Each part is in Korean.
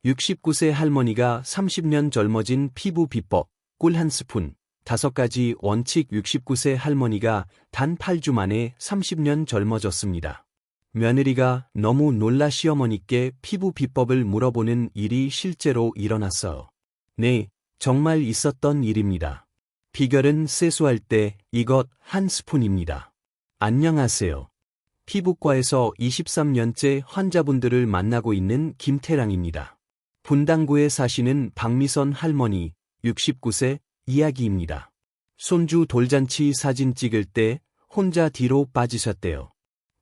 69세 할머니가 30년 젊어진 피부 비법, 꿀 한 스푼, 5가지 원칙. 69세 할머니가 단 8주 만에 30년 젊어졌습니다. 며느리가 너무 놀라 시어머니께 피부 비법을 물어보는 일이 실제로 일어났어요. 네, 정말 있었던 일입니다. 비결은 세수할 때 이것 한 스푼입니다. 안녕하세요. 피부과에서 23년째 환자분들을 만나고 있는 김태랑입니다. 분당구에 사시는 박미선 할머니, 69세, 이야기입니다. 손주 돌잔치 사진 찍을 때 혼자 뒤로 빠지셨대요.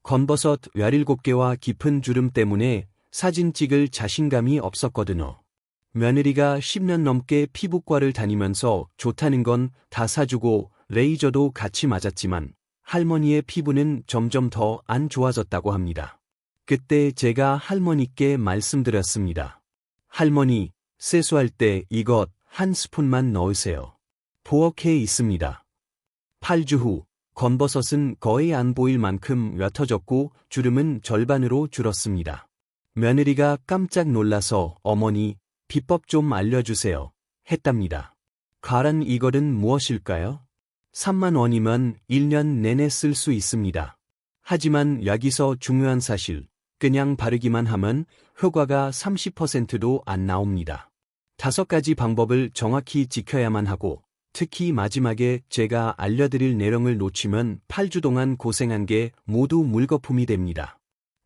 건버섯 17개와 깊은 주름 때문에 사진 찍을 자신감이 없었거든요. 며느리가 10년 넘게 피부과를 다니면서 좋다는 건 다 사주고 레이저도 같이 맞았지만 할머니의 피부는 점점 더 안 좋아졌다고 합니다. 그때 제가 할머니께 말씀드렸습니다. 할머니, 세수할 때 이것 한 스푼만 넣으세요. 보억해 있습니다. 8주 후, 건버섯은 거의 안 보일 만큼 옅어졌고 주름은 절반으로 줄었습니다. 며느리가 깜짝 놀라서 어머니, 비법 좀 알려주세요. 했답니다. 가란 이것은 무엇일까요? 3만 원이면 1년 내내 쓸 수 있습니다. 하지만 여기서 중요한 사실, 그냥 바르기만 하면 효과가 30%도 안 나옵니다. 5가지 방법을 정확히 지켜야만 하고, 특히 마지막에 제가 알려드릴 내용을 놓치면 8주 동안 고생한 게 모두 물거품이 됩니다.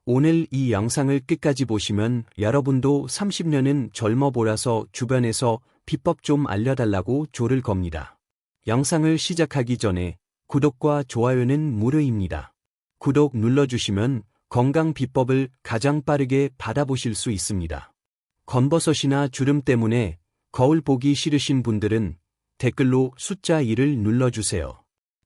오늘 이 영상을 끝까지 보시면 여러분도 30년은 젊어 보라서 주변에서 비법 좀 알려달라고 조를 겁니다. 영상을 시작하기 전에 구독과 좋아요는 무료입니다. 구독 눌러주시면 건강 비법을 가장 빠르게 받아보실 수 있습니다. 건버섯이나 주름 때문에 거울 보기 싫으신 분들은 댓글로 숫자 1을 눌러주세요.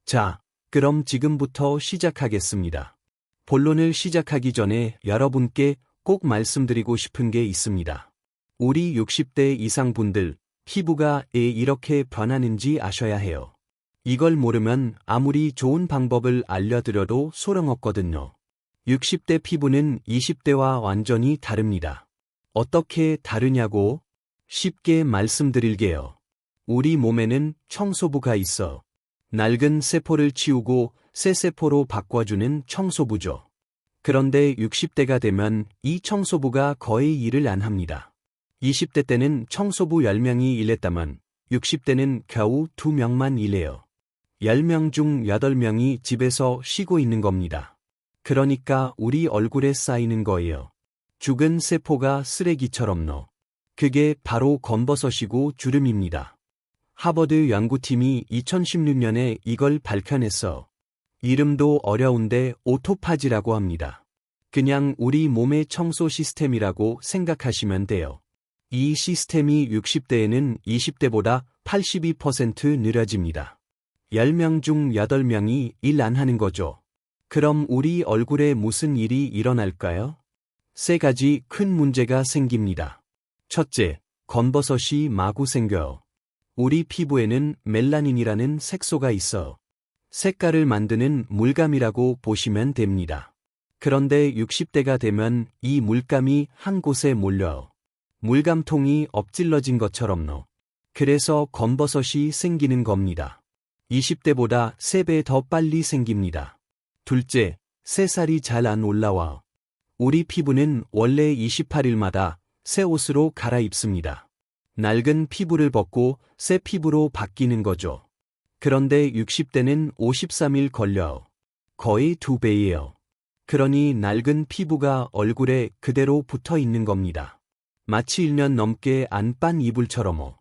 자, 그럼 지금부터 시작하겠습니다. 본론을 시작하기 전에 여러분께 꼭 말씀드리고 싶은 게 있습니다. 우리 60대 이상 분들, 피부가 왜 이렇게 변하는지 아셔야 해요. 이걸 모르면 아무리 좋은 방법을 알려드려도 소용없거든요. 60대 피부는 20대와 완전히 다릅니다. 어떻게 다르냐고? 쉽게 말씀드릴게요. 우리 몸에는 청소부가 있어. 낡은 세포를 치우고 새 세포로 바꿔주는 청소부죠. 그런데 60대가 되면 이 청소부가 거의 일을 안 합니다. 20대 때는 청소부 10명이 일했다면 60대는 겨우 2명만 일해요. 10명 중 8명이 집에서 쉬고 있는 겁니다. 그러니까 우리 얼굴에 쌓이는 거예요. 죽은 세포가 쓰레기처럼 그게 바로 건버섯이고 주름입니다. 하버드 연구팀이 2016년에 이걸 밝혀냈어. 이름도 어려운데 오토파지라고 합니다. 그냥 우리 몸의 청소 시스템이라고 생각하시면 돼요. 이 시스템이 60대에는 20대보다 82% 느려집니다. 10명 중 8명이 일 안 하는 거죠. 그럼 우리 얼굴에 무슨 일이 일어날까요? 3가지 큰 문제가 생깁니다. 첫째, 건버섯이 마구 생겨요. 우리 피부에는 멜라닌이라는 색소가 있어. 색깔을 만드는 물감이라고 보시면 됩니다. 그런데 60대가 되면 이 물감이 한 곳에 몰려요. 물감통이 엎질러진 것처럼 그래서 건버섯이 생기는 겁니다. 20대보다 3배 더 빨리 생깁니다. 둘째, 새살이 잘 안 올라와. 우리 피부는 원래 28일마다 새 옷으로 갈아입습니다. 낡은 피부를 벗고 새 피부로 바뀌는 거죠. 그런데 60대는 53일 걸려요. 거의 2배예요. 그러니 낡은 피부가 얼굴에 그대로 붙어 있는 겁니다. 마치 1년 넘게 안 빤 이불처럼.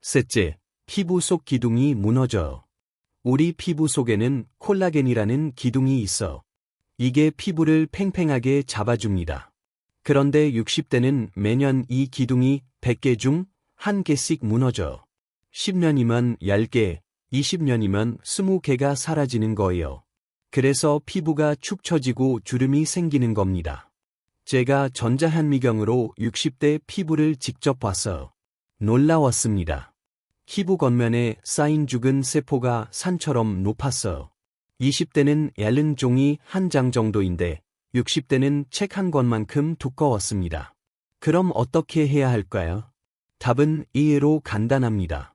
셋째, 피부 속 기둥이 무너져요. 우리 피부 속에는 콜라겐이라는 기둥이 있어. 이게 피부를 팽팽하게 잡아줍니다. 그런데 60대는 매년 이 기둥이 100개 중 1개씩 무너져. 10년이면 10개, 20년이면 20개가 사라지는 거예요. 그래서 피부가 축 처지고 주름이 생기는 겁니다. 제가 전자현미경으로 60대 피부를 직접 봤어요. 놀라웠습니다. 피부 겉면에 쌓인 죽은 세포가 산처럼 높았어요. 20대는 얇은 종이 한 장 정도인데 60대는 책 한 권만큼 두꺼웠습니다. 그럼 어떻게 해야 할까요? 답은 이해로 간단합니다.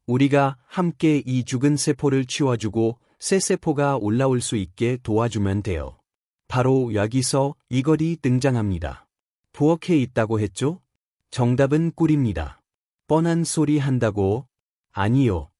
우리가 함께 이 죽은 세포를 치워주고 새 세포가 올라올 수 있게 도와주면 돼요. 바로 여기서 이걸이 등장합니다. 부엌에 있다고 했죠? 정답은 꿀입니다. 뻔한 소리 한다고? 아니요.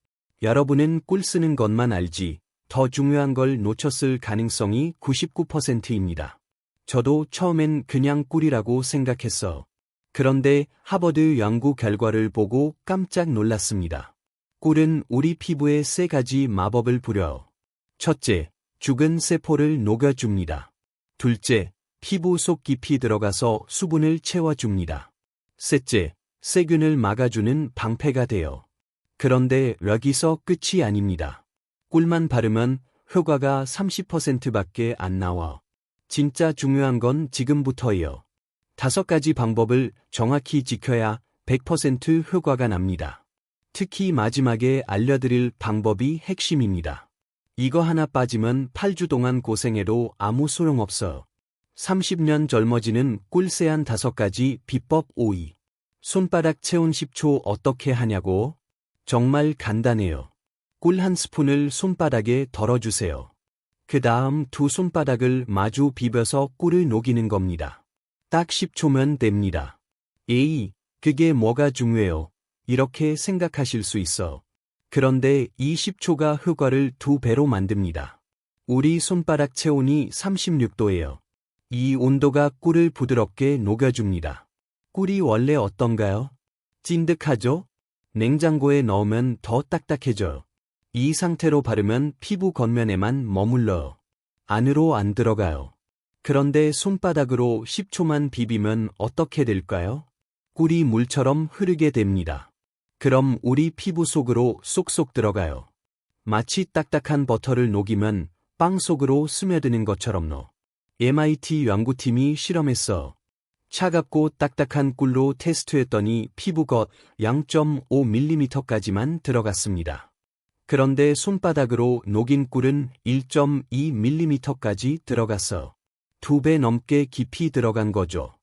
여러분은 꿀 쓰는 것만 알지 더 중요한 걸 놓쳤을 가능성이 99%입니다. 저도 처음엔 그냥 꿀이라고 생각했어. 그런데 하버드 연구 결과를 보고 깜짝 놀랐습니다. 꿀은 우리 피부에 3가지 마법을 부려. 첫째, 죽은 세포를 녹여줍니다. 둘째, 피부 속 깊이 들어가서 수분을 채워줍니다. 셋째, 세균을 막아주는 방패가 돼요. 그런데 여기서 끝이 아닙니다. 꿀만 바르면 효과가 30%밖에 안 나와. 진짜 중요한 건 지금부터예요. 5가지 방법을 정확히 지켜야 100% 효과가 납니다. 특히 마지막에 알려드릴 방법이 핵심입니다. 이거 하나 빠지면 8주 동안 고생해도 아무 소용없어요. 30년 젊어지는 꿀세안 5가지 비법 5위. 손바닥 체온 10초 어떻게 하냐고? 정말 간단해요. 꿀 한 스푼을 손바닥에 덜어주세요. 그 다음 두 손바닥을 마주 비벼서 꿀을 녹이는 겁니다. 딱 10초면 됩니다. 에이, 그게 뭐가 중요해요? 이렇게 생각하실 수 있어. 그런데 이 10초가 효과를 2배로 만듭니다. 우리 손바닥 체온이 36도예요. 이 온도가 꿀을 부드럽게 녹여줍니다. 꿀이 원래 어떤가요? 찐득하죠? 냉장고에 넣으면 더 딱딱해져요. 이 상태로 바르면 피부 겉면에만 머물러요. 안으로 안 들어가요. 그런데 손바닥으로 10초만 비비면 어떻게 될까요? 꿀이 물처럼 흐르게 됩니다. 그럼 우리 피부 속으로 쏙쏙 들어가요. 마치 딱딱한 버터를 녹이면 빵 속으로 스며드는 것처럼요. MIT 연구팀이 실험했어. 차갑고 딱딱한 꿀로 테스트했더니 피부 겉 0.5mm까지만 들어갔습니다. 그런데 손바닥으로 녹인 꿀은 1.2mm까지 들어갔어. 2배 넘게 깊이 들어간 거죠.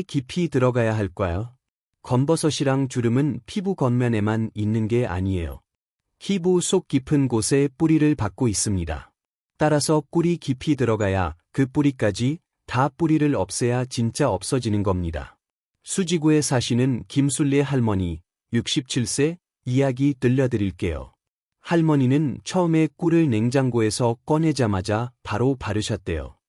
깊이 들어가야 할까요? 건버섯이랑 주름은 피부 겉면에만 있는 게 아니에요. 피부 속 깊은 곳에 뿌리를 받고 있습니다. 따라서 꿀이 깊이 들어가야 그 뿌리까지 다 뿌리를 없애야 진짜 없어지는 겁니다. 수지구에 사시는 김순례 할머니, 67세, 이야기 들려드릴게요. 할머니는 처음에 꿀을 냉장고에서 꺼내자마자 바로 바르셨대요.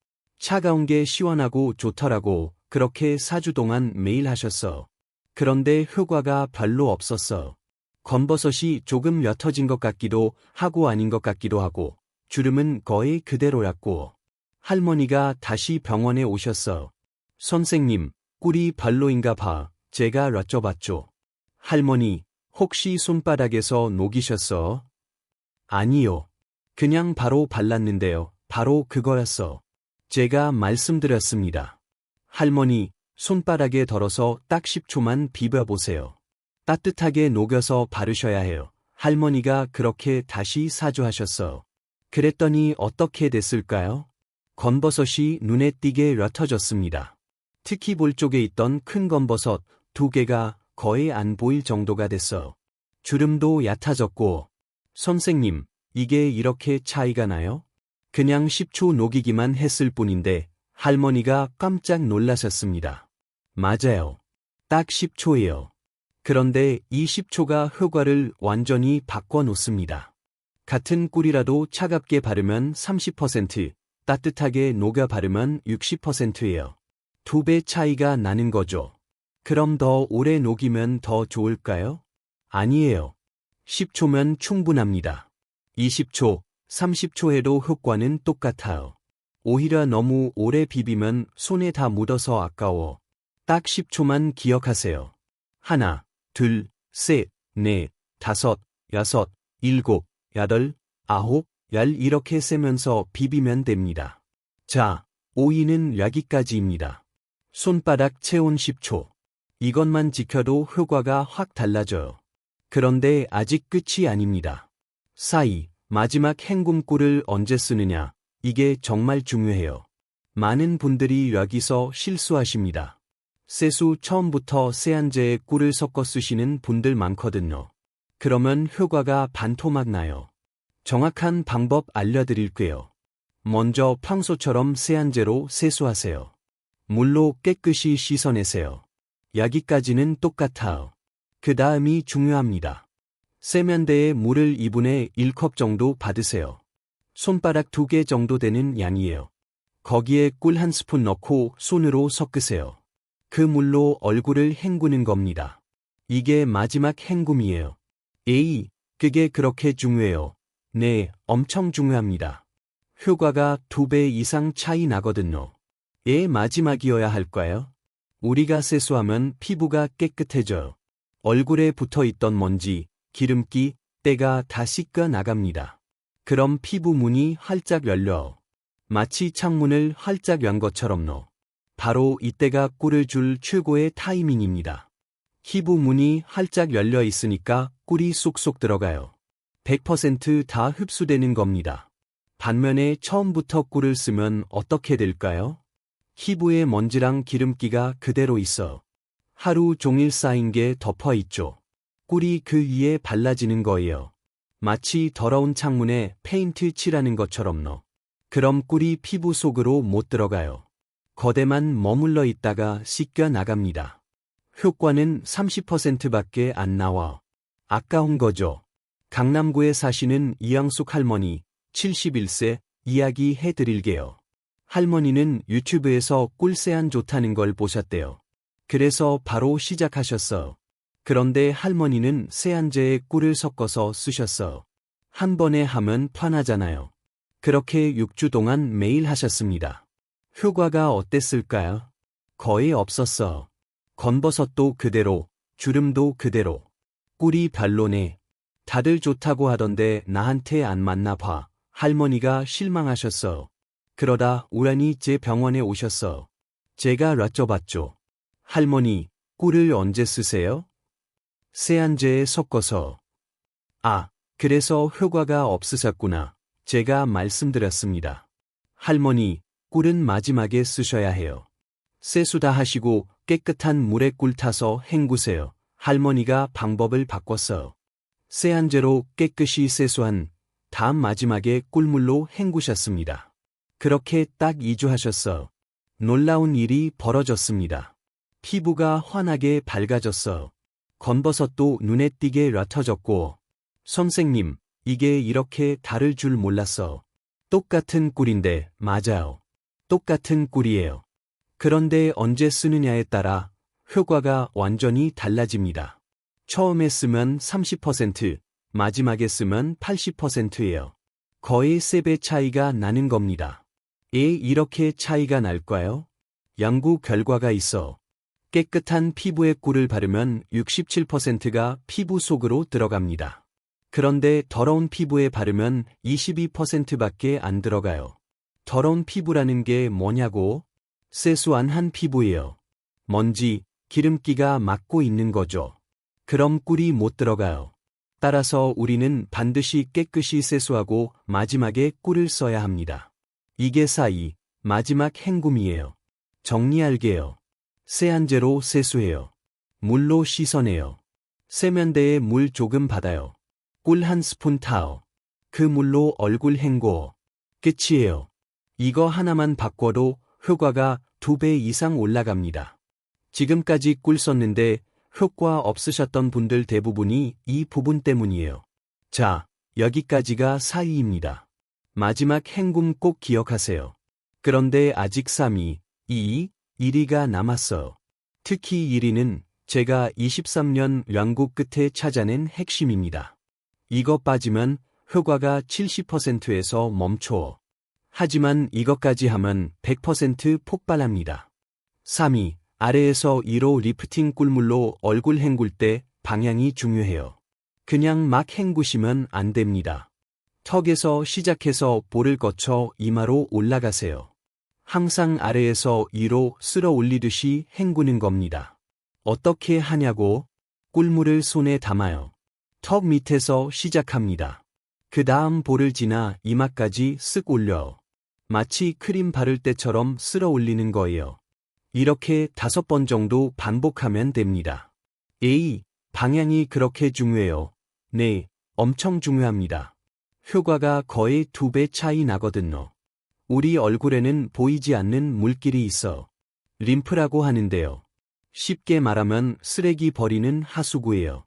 차가운 게 시원하고 좋더라고 그렇게 4주 동안 매일 하셨어. 그런데 효과가 별로 없었어. 건버섯이 조금 옅어진 것 같기도 하고 아닌 것 같기도 하고 주름은 거의 그대로였고 할머니가 다시 병원에 오셨어. 선생님, 꿀이 별로인가 봐. 제가 여쭤봤죠. 할머니, 혹시 손바닥에서 녹이셨어? 아니요. 그냥 바로 발랐는데요. 바로 그거였어. 제가 말씀드렸습니다. 할머니, 손바닥에 덜어서 딱 10초만 비벼보세요. 따뜻하게 녹여서 바르셔야 해요. 할머니가 그렇게 다시 사주하셨어. 그랬더니 어떻게 됐을까요? 건버섯이 눈에 띄게 옅어졌습니다. 특히 볼 쪽에 있던 큰 건버섯 2개가 거의 안 보일 정도가 됐어. 주름도 얕아졌고. 선생님, 이게 이렇게 차이가 나요? 그냥 10초 녹이기만 했을 뿐인데 할머니가 깜짝 놀라셨습니다. 맞아요. 딱 10초예요. 그런데 이 10초가 효과를 완전히 바꿔놓습니다. 같은 꿀이라도 차갑게 바르면 30%, 따뜻하게 녹여 바르면 60%예요. 2배 차이가 나는 거죠. 그럼 더 오래 녹이면 더 좋을까요? 아니에요. 10초면 충분합니다. 20초, 30초 해도 효과는 똑같아요. 오히려 너무 오래 비비면 손에 다 묻어서 아까워. 딱 10초만 기억하세요. 하나, 둘, 셋, 넷, 다섯, 여섯, 일곱, 여덟, 아홉, 열 이렇게 세면서 비비면 됩니다. 자, 5위는 여기까지입니다. 손바닥 체온 10초. 이것만 지켜도 효과가 확 달라져요. 그런데 아직 끝이 아닙니다. 4위, 마지막 헹굼꿀을 언제 쓰느냐. 이게 정말 중요해요. 많은 분들이 여기서 실수하십니다. 세수 처음부터 세안제에 꿀을 섞어 쓰시는 분들 많거든요. 그러면 효과가 반토막 나요. 정확한 방법 알려드릴게요. 먼저 평소처럼 세안제로 세수하세요. 물로 깨끗이 씻어내세요. 여기까지는 똑같아요. 그 다음이 중요합니다. 세면대에 물을 2분의 1컵 정도 받으세요. 손바닥 2개 정도 되는 양이에요. 거기에 꿀 1스푼 넣고 손으로 섞으세요. 그 물로 얼굴을 헹구는 겁니다. 이게 마지막 헹굼이에요. 에이, 그게 그렇게 중요해요. 네, 엄청 중요합니다. 효과가 2배 이상 차이 나거든요. 마지막이어야 할까요? 우리가 세수하면 피부가 깨끗해져요. 얼굴에 붙어 있던 먼지, 기름기, 때가 다 씻겨 나갑니다. 그럼 피부 문이 활짝 열려요. 마치 창문을 활짝 연 것처럼요. 바로 이때가 꿀을 줄 최고의 타이밍입니다. 피부 문이 활짝 열려 있으니까 꿀이 쏙쏙 들어가요. 100% 다 흡수되는 겁니다. 반면에 처음부터 꿀을 쓰면 어떻게 될까요? 피부에 먼지랑 기름기가 그대로 있어. 하루 종일 쌓인 게 덮어 있죠. 꿀이 그 위에 발라지는 거예요. 마치 더러운 창문에 페인트 칠하는 것처럼요. 그럼 꿀이 피부 속으로 못 들어가요. 겉에만 머물러 있다가 씻겨 나갑니다. 효과는 30%밖에 안 나와. 아까운 거죠. 강남구에 사시는 이양숙 할머니, 71세, 이야기 해드릴게요. 할머니는 유튜브에서 꿀세안 좋다는 걸 보셨대요. 그래서 바로 시작하셨어요. 그런데 할머니는 세안제에 꿀을 섞어서 쓰셨어요. 한 번에 하면 편하잖아요. 그렇게 6주 동안 매일 하셨습니다. 효과가 어땠을까요? 거의 없었어. 건버섯도 그대로, 주름도 그대로. 꿀이 별로네. 다들 좋다고 하던데 나한테 안 맞나 봐. 할머니가 실망하셨어요. 그러다 우연히 제 병원에 오셨어. 제가 여쭤봤죠. 할머니, 꿀을 언제 쓰세요? 세안제에 섞어서. 아, 그래서 효과가 없으셨구나. 제가 말씀드렸습니다. 할머니, 꿀은 마지막에 쓰셔야 해요. 세수 다 하시고 깨끗한 물에 꿀 타서 헹구세요. 할머니가 방법을 바꿨어요. 세안제로 깨끗이 세수한 다음 마지막에 꿀물로 헹구셨습니다. 그렇게 딱 2주 하셨어요. 놀라운 일이 벌어졌습니다. 피부가 환하게 밝아졌어요. 건버섯도 눈에 띄게 옅어졌고, 선생님, 이게 이렇게 다를 줄 몰랐어. 똑같은 꿀인데, 맞아요. 똑같은 꿀이에요. 그런데 언제 쓰느냐에 따라 효과가 완전히 달라집니다. 처음에 쓰면 30%, 마지막에 쓰면 80%예요. 거의 3배 차이가 나는 겁니다. 이렇게 차이가 날까요? 연구 결과가 있어. 깨끗한 피부에 꿀을 바르면 67%가 피부 속으로 들어갑니다. 그런데 더러운 피부에 바르면 22%밖에 안 들어가요. 더러운 피부라는 게 뭐냐고? 세수 안 한 피부예요. 먼지, 기름기가 막고 있는 거죠. 그럼 꿀이 못 들어가요. 따라서 우리는 반드시 깨끗이 세수하고 마지막에 꿀을 써야 합니다. 이게 마지막 헹굼이에요. 정리할게요. 세안제로 세수해요. 물로 씻어내요. 세면대에 물 조금 받아요. 꿀 1스푼 타요. 그 물로 얼굴 헹궈. 끝이에요. 이거 하나만 바꿔도 효과가 2배 이상 올라갑니다. 지금까지 꿀 썼는데 효과 없으셨던 분들 대부분이 이 부분 때문이에요. 자, 여기까지가 사이입니다. 마지막 헹굼 꼭 기억하세요. 그런데 아직 3위, 2위, 1위가 남았어요. 특히 1위는 제가 23년 연구 끝에 찾아낸 핵심입니다. 이거 빠지면 효과가 70%에서 멈춰. 하지만 이것까지 하면 100% 폭발합니다. 3위, 아래에서 2로 리프팅 꿀물로 얼굴 헹굴 때 방향이 중요해요. 그냥 막 헹구시면 안 됩니다. 턱에서 시작해서 볼을 거쳐 이마로 올라가세요. 항상 아래에서 2로 쓸어 올리듯이 헹구는 겁니다. 어떻게 하냐고? 꿀물을 손에 담아요. 턱 밑에서 시작합니다. 그 다음 볼을 지나 이마까지 쓱 올려요. 마치 크림 바를 때처럼 쓸어 올리는 거예요. 이렇게 5번 정도 반복하면 됩니다. 에이, 방향이 그렇게 중요해요. 네, 엄청 중요합니다. 효과가 거의 2배 차이 나거든요. 우리 얼굴에는 보이지 않는 물길이 있어 림프라고 하는데요. 쉽게 말하면 쓰레기 버리는 하수구예요.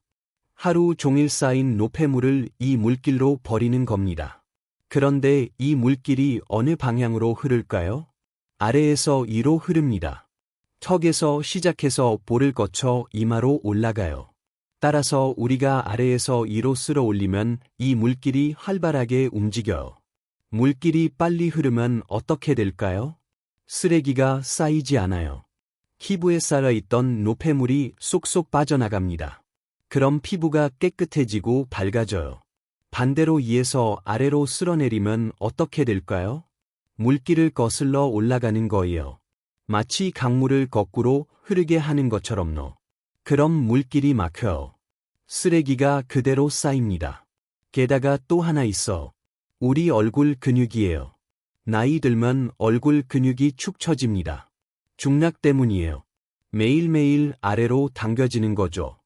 하루 종일 쌓인 노폐물을 이 물길로 버리는 겁니다. 그런데 이 물길이 어느 방향으로 흐를까요? 아래에서 위로 흐릅니다. 턱에서 시작해서 볼을 거쳐 이마로 올라가요. 따라서 우리가 아래에서 위로 쓸어 올리면 이 물길이 활발하게 움직여요. 물길이 빨리 흐르면 어떻게 될까요? 쓰레기가 쌓이지 않아요. 피부에 쌓여있던 노폐물이 쏙쏙 빠져나갑니다. 그럼 피부가 깨끗해지고 밝아져요. 반대로 위에서 아래로 쓸어내리면 어떻게 될까요? 물길을 거슬러 올라가는 거예요. 마치 강물을 거꾸로 흐르게 하는 것처럼요. 그럼 물길이 막혀요. 쓰레기가 그대로 쌓입니다. 게다가 또 하나 있어. 우리 얼굴 근육이에요. 나이 들면 얼굴 근육이 축 처집니다. 중력 때문이에요. 매일매일 아래로 당겨지는 거죠.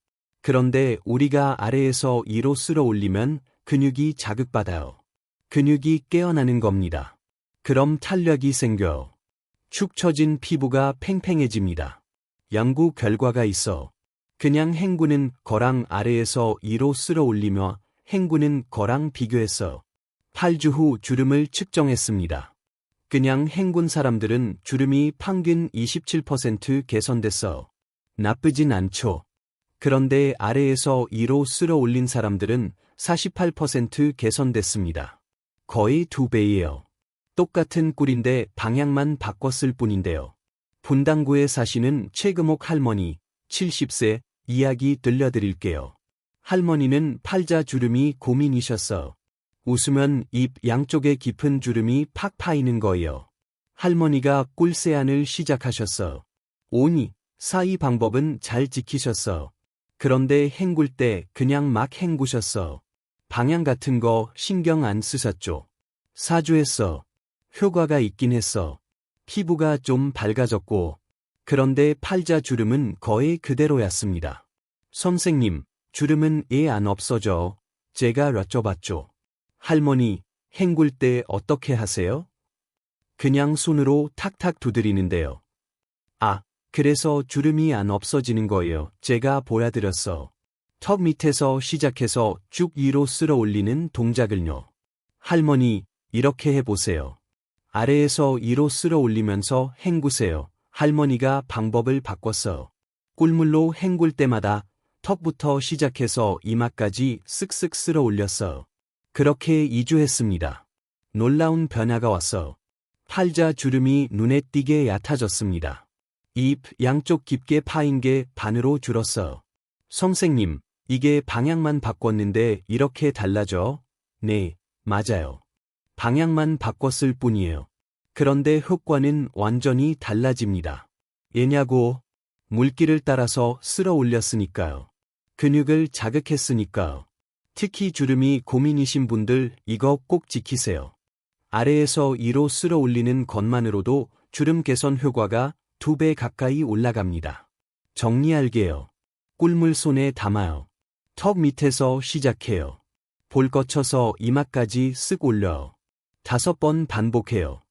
그런데 우리가 아래에서 위로 쓸어 올리면 근육이 자극받아요. 근육이 깨어나는 겁니다. 그럼 탄력이 생겨요. 축 처진 피부가 팽팽해집니다. 연구 결과가 있어. 그냥 헹구는 거랑 아래에서 위로 쓸어 올리며 헹구는 거랑 비교했어. 8주 후 주름을 측정했습니다. 그냥 헹군 사람들은 주름이 평균 27% 개선됐어. 나쁘진 않죠. 그런데 아래에서 위로 쓸어 올린 사람들은 48% 개선됐습니다. 거의 2배예요. 똑같은 꿀인데 방향만 바꿨을 뿐인데요. 분당구에 사시는 최금옥 할머니, 70세, 이야기 들려드릴게요. 할머니는 팔자 주름이 고민이셨어. 웃으면 입 양쪽에 깊은 주름이 팍 파이는 거예요. 할머니가 꿀세안을 시작하셨어. 오니, 사이 방법은 잘 지키셨어. 그런데 헹굴 때 그냥 막 헹구셨어. 방향 같은 거 신경 안 쓰셨죠. 4주 했어. 효과가 있긴 했어. 피부가 좀 밝아졌고, 그런데 팔자 주름은 거의 그대로였습니다. 선생님, 주름은 왜 안 없어져? 제가 여쭤봤죠. 할머니, 헹굴 때 어떻게 하세요? 그냥 손으로 탁탁 두드리는데요. 아, 그래서 주름이 안 없어지는 거예요. 제가 보여드렸어. 턱 밑에서 시작해서 쭉 위로 쓸어 올리는 동작을요. 할머니, 이렇게 해보세요. 아래에서 위로 쓸어 올리면서 헹구세요. 할머니가 방법을 바꿨어요. 꿀물로 헹굴 때마다 턱부터 시작해서 이마까지 쓱쓱 쓸어 올렸어요. 그렇게 2주 했습니다. 놀라운 변화가 왔어요. 팔자 주름이 눈에 띄게 얕아졌습니다. 입 양쪽 깊게 파인 게 반으로 줄었어요. 선생님, 이게 방향만 바꿨는데 이렇게 달라져? 네, 맞아요. 방향만 바꿨을 뿐이에요. 그런데 효과는 완전히 달라집니다. 왜냐고? 물길을 따라서 쓸어 올렸으니까요. 근육을 자극했으니까요. 특히 주름이 고민이신 분들 이거 꼭 지키세요. 아래에서 위로 쓸어 올리는 것만으로도 주름 개선 효과가 2배 가까이 올라갑니다. 정리할게요. 꿀물 손에 담아요. 턱 밑에서 시작해요. 볼 거쳐서 이마까지 쓱 올려요. 5번 반복해요.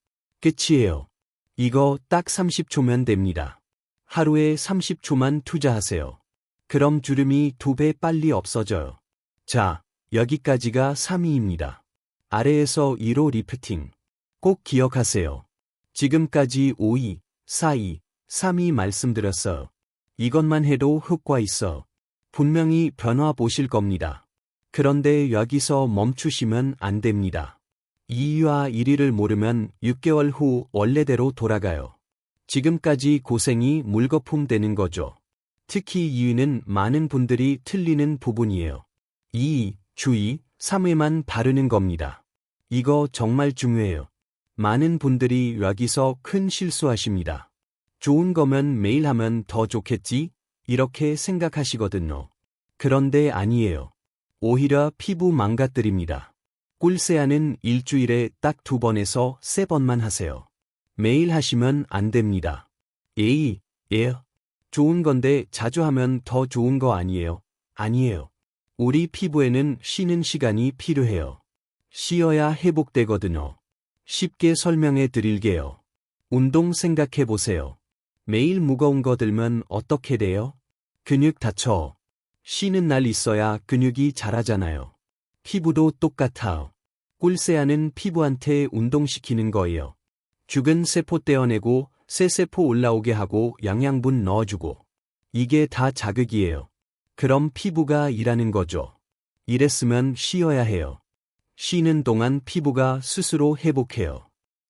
끝이에요. 이거 딱 30초면 됩니다. 하루에 30초만 투자하세요. 그럼 주름이 2배 빨리 없어져요. 자, 여기까지가 3위입니다. 아래에서 위로 리프팅. 꼭 기억하세요. 지금까지 5위, 4위, 3위 말씀드렸어요. 이것만 해도 효과 있어. 분명히 변화 보실 겁니다. 그런데 여기서 멈추시면 안 됩니다. 2위와 1위를 모르면 6개월 후 원래대로 돌아가요. 지금까지 고생이 물거품 되는 거죠. 특히 2위는 많은 분들이 틀리는 부분이에요. 2위, 주의, 3회만 바르는 겁니다. 이거 정말 중요해요. 많은 분들이 여기서 큰 실수하십니다. 좋은 거면 매일 하면 더 좋겠지? 이렇게 생각하시거든요. 그런데 아니에요. 오히려 피부 망가뜨립니다. 꿀세안은 일주일에 딱 2번에서 3번만 하세요. 매일 하시면 안 됩니다. 에이, 좋은 건데 자주 하면 더 좋은 거 아니에요? 아니에요. 우리 피부에는 쉬는 시간이 필요해요. 쉬어야 회복되거든요. 쉽게 설명해 드릴게요. 운동 생각해 보세요. 매일 무거운 거 들면 어떻게 돼요? 근육 다쳐. 쉬는 날 있어야 근육이 자라잖아요. 피부도 똑같아요. 꿀세안은 피부한테 운동시키는 거예요. 죽은 세포 떼어내고 새 세포 올라오게 하고 영양분 넣어주고. 이게 다 자극이에요. 그럼 피부가 일하는 거죠. 이랬으면 쉬어야 해요. 쉬는 동안 피부가 스스로 회복해요.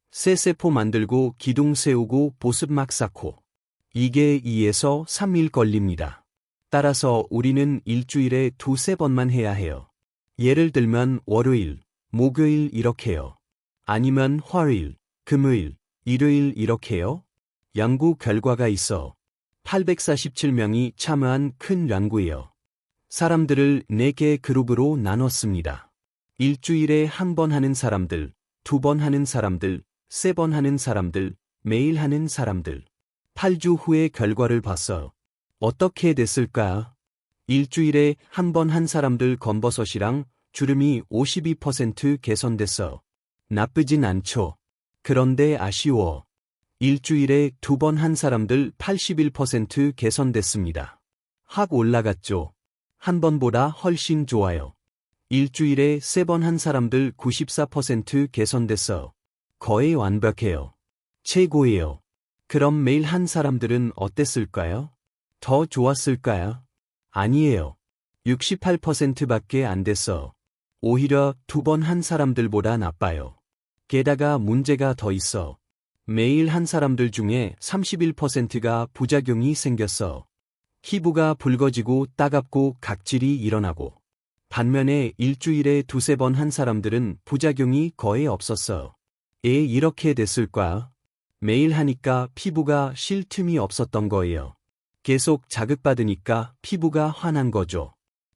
새 세포 만들고 기둥 세우고 보습막 쌓고. 이게 2에서 3일 걸립니다. 따라서 우리는 일주일에 2~3번만 해야 해요. 예를 들면 월요일, 목요일 이렇게요. 아니면 화요일, 금요일, 일요일 이렇게요. 연구 결과가 있어. 847명이 참여한 큰 연구예요. 사람들을 4개 그룹으로 나눴습니다. 일주일에 1번 하는 사람들, 2번 하는 사람들, 3번 하는 사람들, 매일 하는 사람들. 8주 후의 결과를 봤어요. 어떻게 됐을까? 일주일에 1번 한 사람들 검버섯이랑 주름이 52% 개선됐어. 나쁘진 않죠. 그런데 아쉬워. 일주일에 2번 한 사람들 81% 개선됐습니다. 확 올라갔죠. 한 번보다 훨씬 좋아요. 일주일에 3번 한 사람들 94% 개선됐어. 거의 완벽해요. 최고예요. 그럼 매일 한 사람들은 어땠을까요? 더 좋았을까요? 아니에요. 68%밖에 안 됐어. 오히려 2번 한 사람들보다 나빠요. 게다가 문제가 더 있어. 매일 한 사람들 중에 31%가 부작용이 생겼어. 피부가 붉어지고 따갑고 각질이 일어나고. 반면에 일주일에 2~3번 한 사람들은 부작용이 거의 없었어. 이렇게 됐을까? 매일 하니까 피부가 쉴 틈이 없었던 거예요. 계속 자극받으니까 피부가 화난 거죠.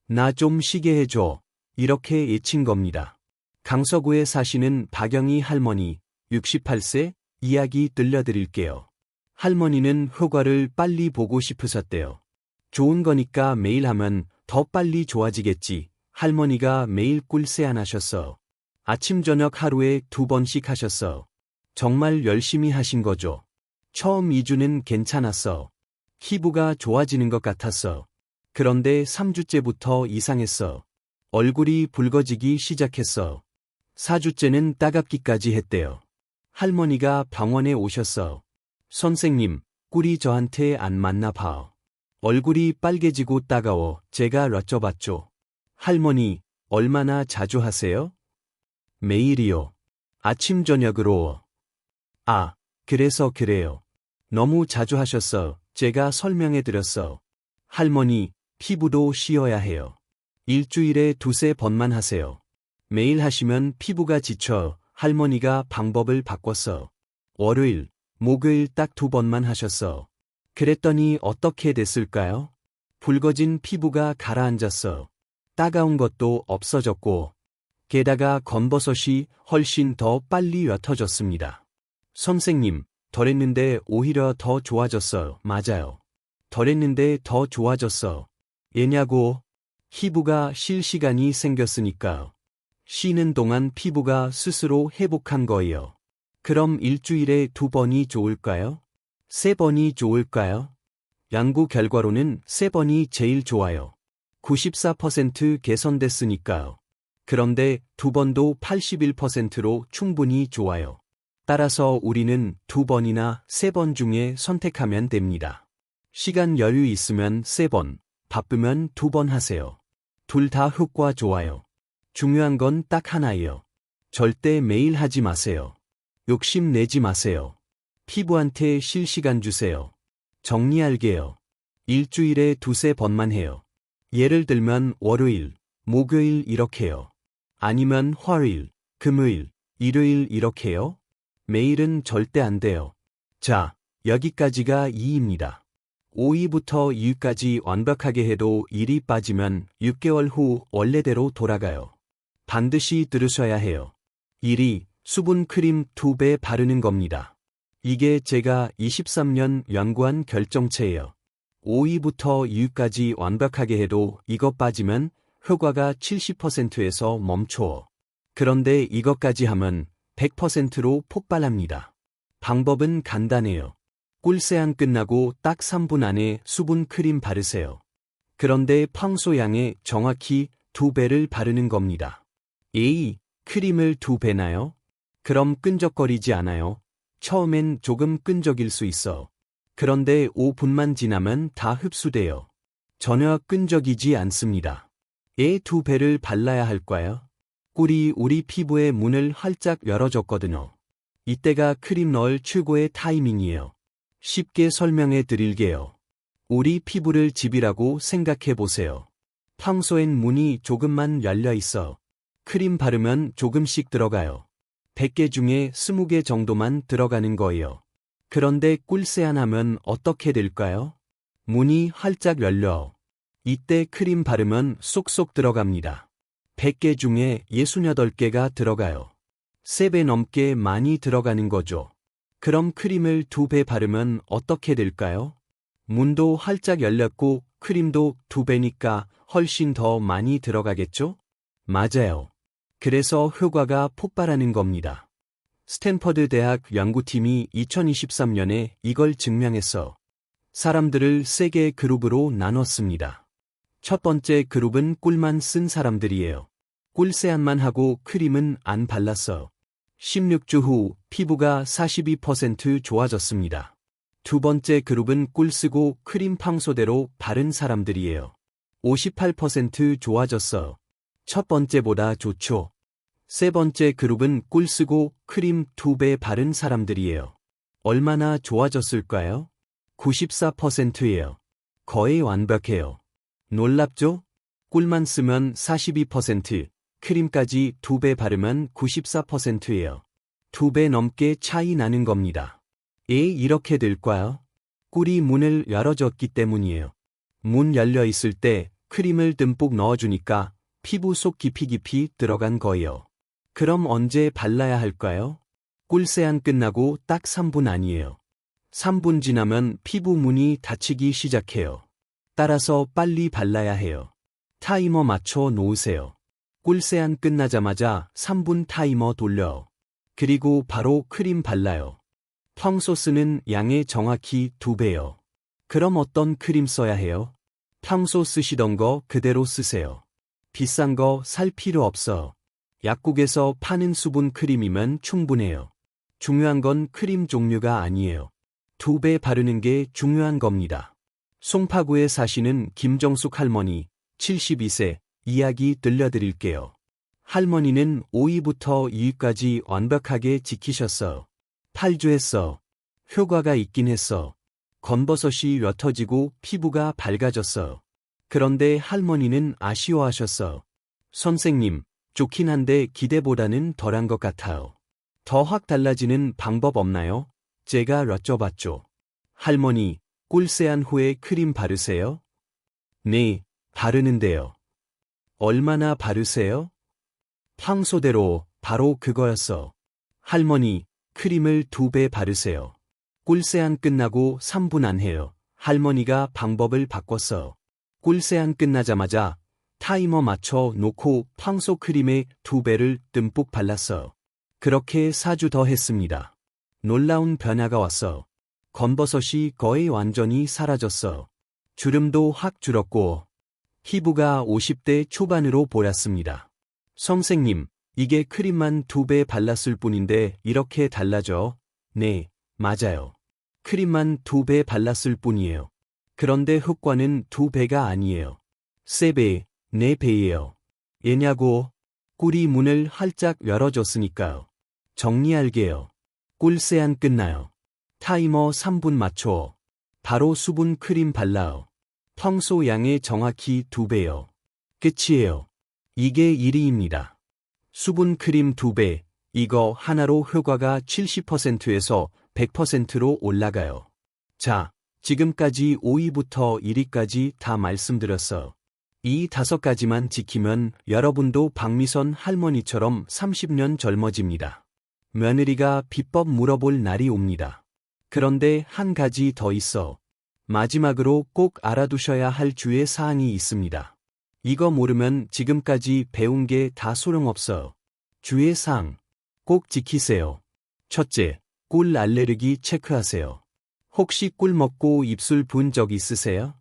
나 좀 쉬게 해줘. 이렇게 외친 겁니다. 강서구에 사시는 박영희 할머니, 68세, 이야기 들려드릴게요. 할머니는 효과를 빨리 보고 싶으셨대요. 좋은 거니까 매일 하면 더 빨리 좋아지겠지. 할머니가 매일 꿀세안 하셨어. 아침 저녁 하루에 2번씩 하셨어. 정말 열심히 하신 거죠. 처음 2주는 괜찮았어. 피부가 좋아지는 것 같았어. 그런데 3주째부터 이상했어. 얼굴이 붉어지기 시작했어. 4주째는 따갑기까지 했대요. 할머니가 병원에 오셨어. 선생님, 꿀이 저한테 안 맞나 봐. 얼굴이 빨개지고 따가워. 제가 여쭤봤죠. 할머니, 얼마나 자주 하세요? 매일이요. 아침 저녁으로. 아, 그래서 그래요. 너무 자주 하셨어. 제가 설명해 드렸어. 할머니, 피부도 쉬어야 해요. 일주일에 2~3번만 하세요. 매일 하시면 피부가 지쳐. 할머니가 방법을 바꿨어. 월요일, 목요일 딱 2번만 하셨어. 그랬더니 어떻게 됐을까요? 붉어진 피부가 가라앉았어. 따가운 것도 없어졌고, 게다가 검버섯이 훨씬 더 빨리 옅어졌습니다. 선생님, 덜했는데 오히려 더 좋아졌어요. 맞아요. 덜했는데 더 좋아졌어. 왜냐고? 피부가 쉴 시간이 생겼으니까요. 쉬는 동안 피부가 스스로 회복한 거예요. 그럼 일주일에 2번이 좋을까요? 3번이 좋을까요? 연구 결과로는 3번이 제일 좋아요. 94% 개선됐으니까요. 그런데 2번도 81%로 충분히 좋아요. 따라서 우리는 2번이나 3번 중에 선택하면 됩니다. 시간 여유 있으면 3번, 바쁘면 2번 하세요. 둘 다 효과 좋아요. 중요한 건 딱 하나예요. 절대 매일 하지 마세요. 욕심 내지 마세요. 피부한테 쉴 시간 주세요. 정리할게요. 일주일에 2~3번만 해요. 예를 들면 월요일, 목요일 이렇게요. 아니면 화요일, 금요일, 일요일 이렇게요. 매일은 절대 안 돼요. 자, 여기까지가 2입니다. 5위부터 2위까지 완벽하게 해도 1이 빠지면 6개월 후 원래대로 돌아가요. 반드시 들으셔야 해요. 1위, 수분 크림 2배 바르는 겁니다. 이게 제가 23년 연구한 결정체예요. 5위부터 2위까지 완벽하게 해도 이것 빠지면 효과가 70%에서 멈춰. 그런데 이것까지 하면 100%로 폭발합니다. 방법은 간단해요. 꿀세안 끝나고 딱 3분 안에 수분 크림 바르세요. 그런데 평소 양의 정확히 2배를 바르는 겁니다. 에이, 크림을 2배나요? 그럼 끈적거리지 않아요. 처음엔 조금 끈적일 수 있어. 그런데 5분만 지나면 다 흡수돼요. 전혀 끈적이지 않습니다. 2배를 발라야 할까요? 꿀이 우리 피부의 문을 활짝 열어줬거든요. 이때가 크림 넣을 최고의 타이밍이에요. 쉽게 설명해 드릴게요. 우리 피부를 집이라고 생각해 보세요. 평소엔 문이 조금만 열려 있어. 크림 바르면 조금씩 들어가요. 100개 중에 20개 정도만 들어가는 거예요. 그런데 꿀세안 하면 어떻게 될까요? 문이 활짝 열려. 이때 크림 바르면 쏙쏙 들어갑니다. 100개 중에 68개가 들어가요. 3배 넘게 많이 들어가는 거죠. 그럼 크림을 2배 바르면 어떻게 될까요? 문도 활짝 열렸고 크림도 2배니까 훨씬 더 많이 들어가겠죠? 맞아요. 그래서 효과가 폭발하는 겁니다. 스탠퍼드 대학 연구팀이 2023년에 이걸 증명했어. 사람들을 3개의 그룹으로 나눴습니다. 첫 번째 그룹은 꿀만 쓴 사람들이에요. 꿀세안만 하고 크림은 안 발랐어. 16주 후 피부가 42% 좋아졌습니다. 두 번째 그룹은 꿀 쓰고 크림 평소대로 바른 사람들이에요. 58% 좋아졌어. 첫 번째보다 좋죠. 세 번째 그룹은 꿀 쓰고 크림 2배 바른 사람들이에요. 얼마나 좋아졌을까요? 94%예요. 거의 완벽해요. 놀랍죠? 꿀만 쓰면 42%, 크림까지 2배 바르면 94%예요. 2배 넘게 차이 나는 겁니다. 이렇게 될까요? 꿀이 문을 열어줬기 때문이에요. 문 열려 있을 때 크림을 듬뿍 넣어주니까 피부 속 깊이 들어간 거예요. 그럼 언제 발라야 할까요? 꿀세안 끝나고 딱 3분 아니에요. 3분 지나면 피부 문이 닫히기 시작해요. 따라서 빨리 발라야 해요. 타이머 맞춰 놓으세요. 꿀세안 끝나자마자 3분 타이머 돌려. 그리고 바로 크림 발라요. 평소 쓰는 양의 정확히 2배요. 그럼 어떤 크림 써야 해요? 평소 쓰시던 거 그대로 쓰세요. 비싼 거 살 필요 없어. 약국에서 파는 수분 크림이면 충분해요. 중요한 건 크림 종류가 아니에요. 2배 바르는 게 중요한 겁니다. 송파구에 사시는 김정숙 할머니, 72세, 이야기 들려드릴게요. 할머니는 5위부터 2위까지 완벽하게 지키셨어. 8주 했어. 효과가 있긴 했어. 건버섯이 옅어지고 피부가 밝아졌어. 그런데 할머니는 아쉬워하셨어. 선생님, 좋긴 한데 기대보다는 덜한 것 같아요. 더 확 달라지는 방법 없나요? 제가 여쭤봤죠. 할머니, 꿀세안 후에 크림 바르세요? 네, 바르는데요. 얼마나 바르세요? 평소대로 바로 그거였어. 할머니, 크림을 2배 바르세요. 꿀세안 끝나고 3분 안 해요. 할머니가 방법을 바꿨어. 꿀세안 끝나자마자 타이머 맞춰 놓고 평소 크림의 2배를 듬뿍 발랐어. 그렇게 4주 더 했습니다. 놀라운 변화가 왔어. 건버섯이 거의 완전히 사라졌어. 주름도 확 줄었고 피부가 50대 초반으로 보였습니다. 선생님, 이게 크림만 2배 발랐을 뿐인데 이렇게 달라져? 네, 맞아요. 크림만 2배 발랐을 뿐이에요. 그런데 효과는 2배가 아니에요. 3배, 4배예요. 왜냐고? 꿀이 문을 활짝 열어줬으니까요. 정리할게요. 꿀세안 끝나요. 타이머 3분 맞춰. 바로 수분 크림 발라요. 평소 양의 정확히 2배요. 끝이에요. 이게 1위입니다. 수분 크림 2배, 이거 하나로 효과가 70%에서 100%로 올라가요. 자, 지금까지 5위부터 1위까지 다 말씀드렸어. 이 5가지만 지키면 여러분도 박미선 할머니처럼 30년 젊어집니다. 며느리가 비법 물어볼 날이 옵니다. 그런데 한 가지 더 있어. 마지막으로 꼭 알아두셔야 할 주의 사항이 있습니다. 이거 모르면 지금까지 배운 게 다 소용없어. 주의 사항. 꼭 지키세요. 첫째, 꿀 알레르기 체크하세요. 혹시 꿀 먹고 입술 부은 적 있으세요?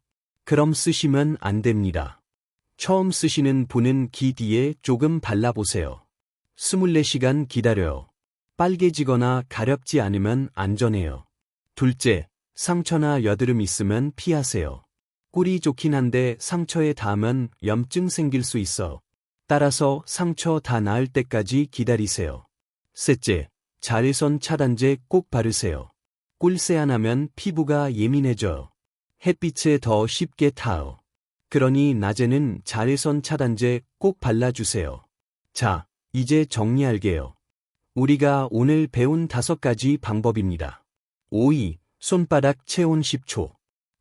그럼 쓰시면 안 됩니다. 처음 쓰시는 분은 귀 뒤에 조금 발라보세요. 24시간 기다려요. 빨개지거나 가렵지 않으면 안전해요. 둘째, 상처나 여드름 있으면 피하세요. 꿀이 좋긴 한데 상처에 닿으면 염증 생길 수 있어. 따라서 상처 다 나을 때까지 기다리세요. 셋째, 자외선 차단제 꼭 바르세요. 꿀 세안하면 피부가 예민해져요. 햇빛에 더 쉽게 타요. 그러니 낮에는 자외선 차단제 꼭 발라주세요. 자, 이제 정리할게요. 우리가 오늘 배운 5가지 방법입니다. 5위, 손바닥 체온 10초.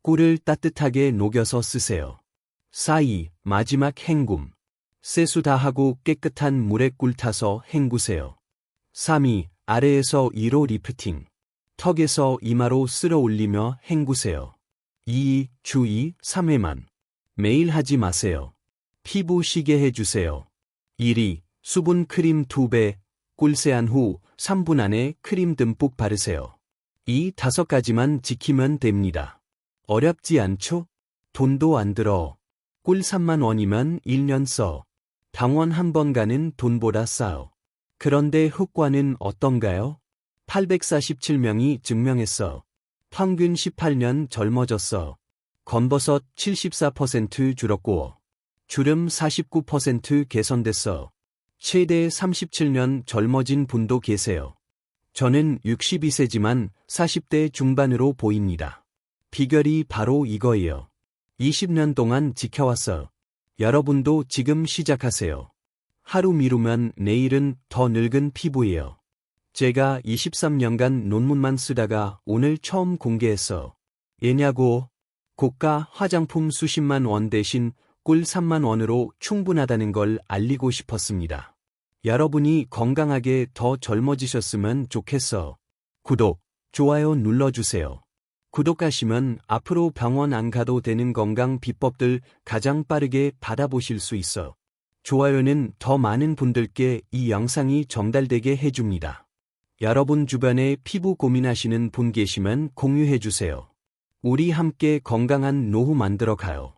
꿀을 따뜻하게 녹여서 쓰세요. 4위, 마지막 헹굼. 세수 다 하고 깨끗한 물에 꿀 타서 헹구세요. 3위, 아래에서 위로 리프팅. 턱에서 이마로 쓸어 올리며 헹구세요. 2위, 주 2, 3회만. 매일 하지 마세요. 피부 쉬게 해주세요. 1위, 수분 크림 2배. 꿀 세안 후 3분 안에 크림 듬뿍 바르세요. 이 5가지만 지키면 됩니다. 어렵지 않죠? 돈도 안 들어. 꿀 3만 원이면 1년 써. 병원 한 번 가는 돈보다 싸요. 그런데 효과는 어떤가요? 847명이 증명했어. 평균 18년 젊어졌어. 검버섯 74% 줄었고, 주름 49% 개선됐어. 최대 37년 젊어진 분도 계세요. 저는 62세지만 40대 중반으로 보입니다. 비결이 바로 이거예요. 20년 동안 지켜왔어. 여러분도 지금 시작하세요. 하루 미루면 내일은 더 늙은 피부예요. 제가 23년간 논문만 쓰다가 오늘 처음 공개했어. 왜냐고? 고가 화장품 수십만 원 대신 꿀 3만 원으로 충분하다는 걸 알리고 싶었습니다. 여러분이 건강하게 더 젊어지셨으면 좋겠어. 구독, 좋아요 눌러주세요. 구독하시면 앞으로 병원 안 가도 되는 건강 비법들 가장 빠르게 받아보실 수 있어. 좋아요는 더 많은 분들께 이 영상이 전달되게 해줍니다. 여러분 주변에 피부 고민하시는 분 계시면 공유해주세요. 우리 함께 건강한 노후 만들어 가요.